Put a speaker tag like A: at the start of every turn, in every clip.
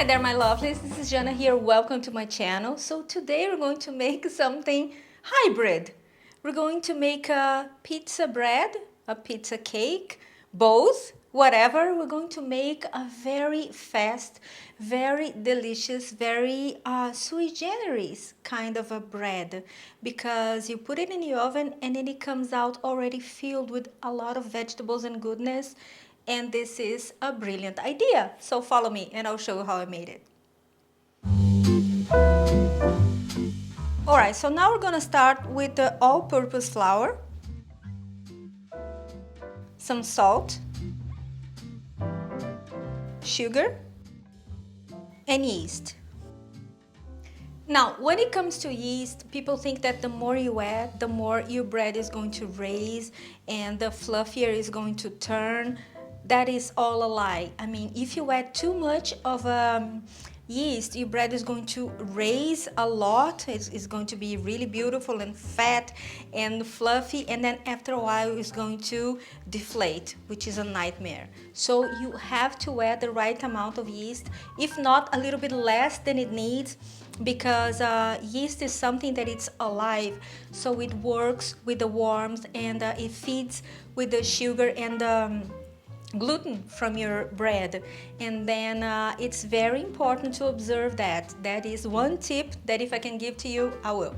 A: Hi there, my lovelies. This is Jana here. Welcome to my channel. So today we're going to make something hybrid. We're going to make a pizza bread, a pizza cake, both, whatever. We're going to make a very fast, very delicious, very sui generis kind of a bread, because you put it in the oven and then it comes out already filled with a lot of vegetables and goodness. And this is a brilliant idea. So follow me and I'll show you how I made it. Alright, so now we're gonna start with the all-purpose flour, some salt, sugar, and yeast. Now, when it comes to yeast, people think that the more you add, the more your bread is going to raise and the fluffier is going to turn. That is all a lie. I mean, if you add too much of yeast, your bread is going to raise a lot. It's going to be really beautiful and fat and fluffy, and then after a while it's going to deflate, which is a nightmare. So you have to add the right amount of yeast, if not a little bit less than it needs, because yeast is something that it's alive, so it works with the warmth and it feeds with the sugar and gluten from your bread. And then it's very important to observe that. That is one tip that if I can give to you, I will.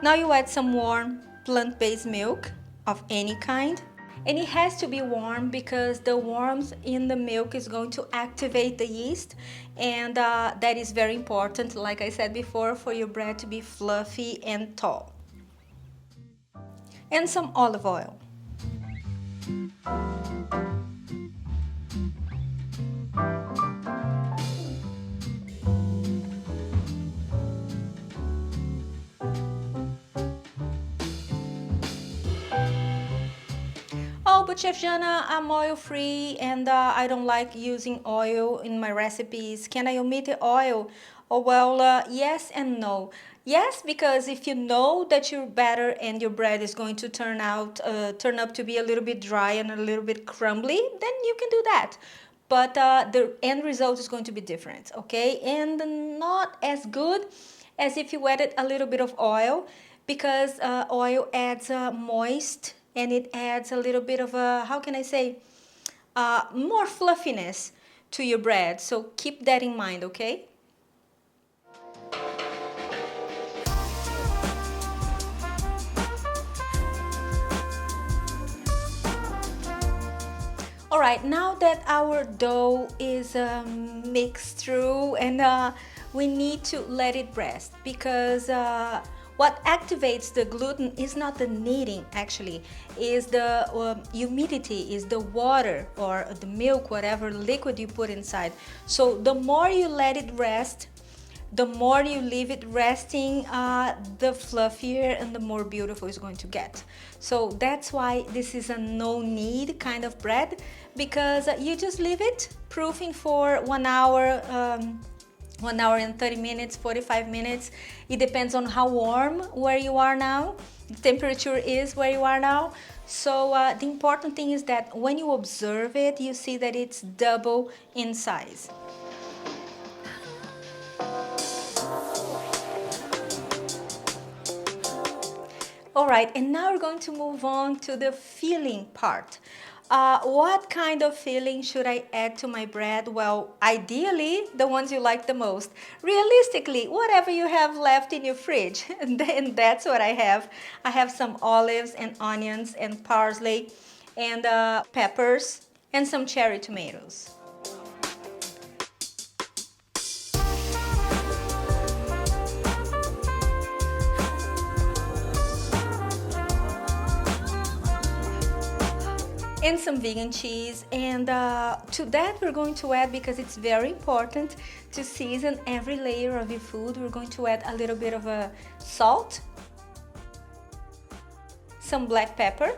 A: Now you add some warm plant-based milk of any kind. And it has to be warm because the warmth in the milk is going to activate the yeast, and that is very important, like I said before, for your bread to be fluffy and tall. And some olive oil. Oh, but Chef Jana, I'm oil free and I don't like using oil in my recipes. Can I omit the oil? Oh, well, yes and no. Yes, because if you know that your batter and your bread is going to turn up to be a little bit dry and a little bit crumbly, then you can do that. But the end result is going to be different, okay? And not as good as if you added a little bit of oil, because oil adds moist, and it adds a little bit of a, how can I say, more fluffiness to your bread. So keep that in mind, okay? All right, now that our dough is mixed through, and we need to let it rest, because what activates the gluten is not the kneading, actually, is the humidity, is the water or the milk, whatever liquid you put inside. So the more you let it rest, the more you leave it resting, the fluffier and the more beautiful it's going to get. So that's why this is a no-knead kind of bread, because you just leave it proofing for 1 hour, 1 hour and 30 minutes, 45 minutes. It depends on how warm where you are now, the temperature is where you are now. So the important thing is that when you observe it, you see that it's double in size. All right, and now we're going to move on to the filling part. What kind of filling should I add to my bread? Well, ideally, the ones you like the most. Realistically, whatever you have left in your fridge, and that's what I have. I have some olives and onions and parsley and peppers and some cherry tomatoes. And some vegan cheese, and to that we're going to add, because it's very important to season every layer of your food, we're going to add a little bit of salt, some black pepper,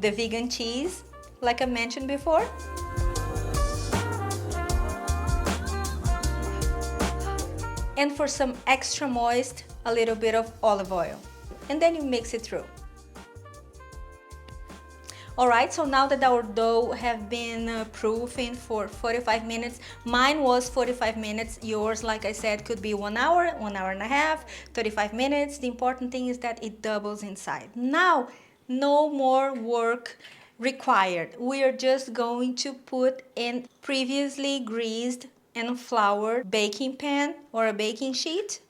A: the vegan cheese like I mentioned before, and for some extra moist, a little bit of olive oil, and then you mix it through. All right, so now that our dough have been proofing for 45 minutes, mine was 45 minutes. Yours, like I said, could be 1 hour, 1 hour and a half, 35 minutes. The important thing is that it doubles inside. Now, no more work required. We are just going to put in previously greased and floured baking pan or a baking sheet.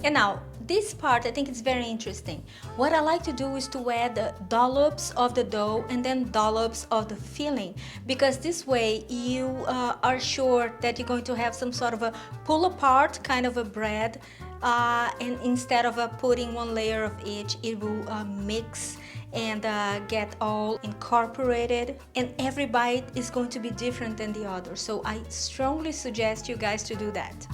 A: And now, this part I think it's very interesting. What I like to do is to add dollops of the dough and then dollops of the filling, because this way you are sure that you're going to have some sort of a pull apart kind of a bread, and instead of putting one layer of each, it will mix and get all incorporated, and every bite is going to be different than the other. So I strongly suggest you guys to do that.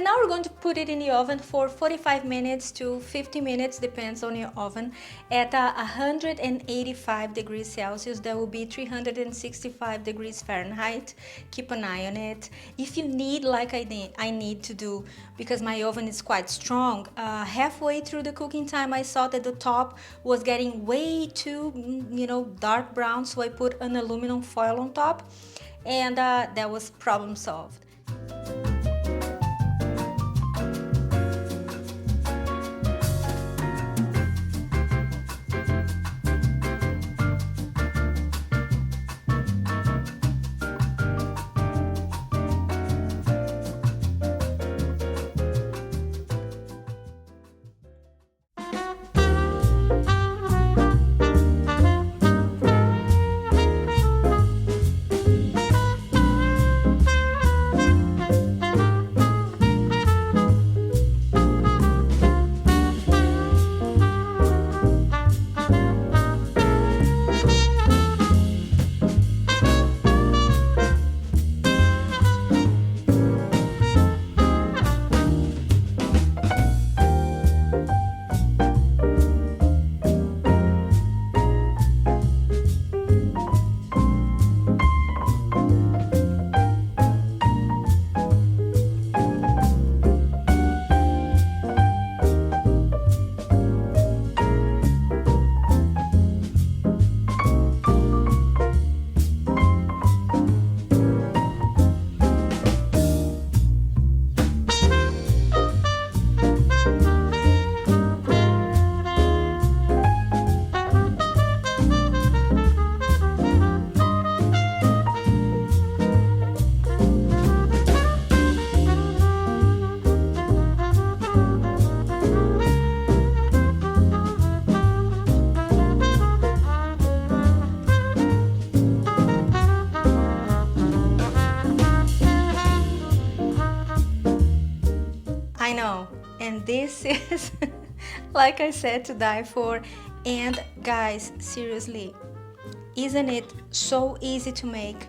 A: Now we're going to put it in the oven for 45 minutes to 50 minutes, depends on your oven, at 185 degrees Celsius. That will be 365 degrees Fahrenheit. Keep an eye on it. If you need, like I need to do, because my oven is quite strong, halfway through the cooking time I saw that the top was getting way too, dark brown, so I put an aluminum foil on top, and that was problem solved. I know, and this is like I said, to die for. And guys, seriously, isn't it so easy to make,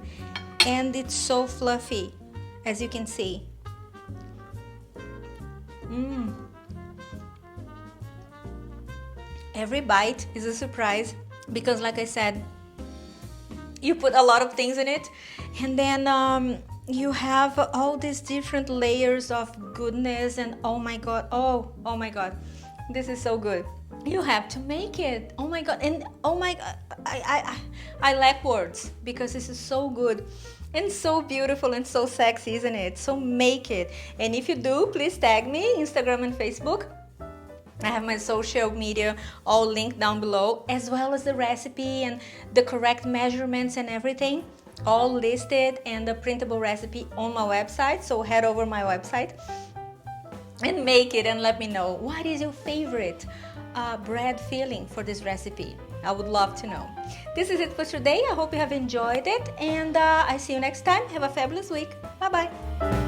A: and it's so fluffy, as you can see. Every bite is a surprise, because like I said, you put a lot of things in it, and then you have all these different layers of goodness, and oh my god, oh my god, this is so good. You have to make it. Oh my god, and oh my god, I lack words, because this is so good and so beautiful and so sexy, isn't it? So make it, and if you do, please tag me, Instagram and Facebook. I have my social media all linked down below, as well as the recipe and the correct measurements and everything, all listed, and the printable recipe on my website. So head over my website and make it, and let me know what is your favorite bread filling for this recipe? I would love to know. This is it for today. I hope you have enjoyed it, and I see you next time. Have a fabulous week. Bye bye.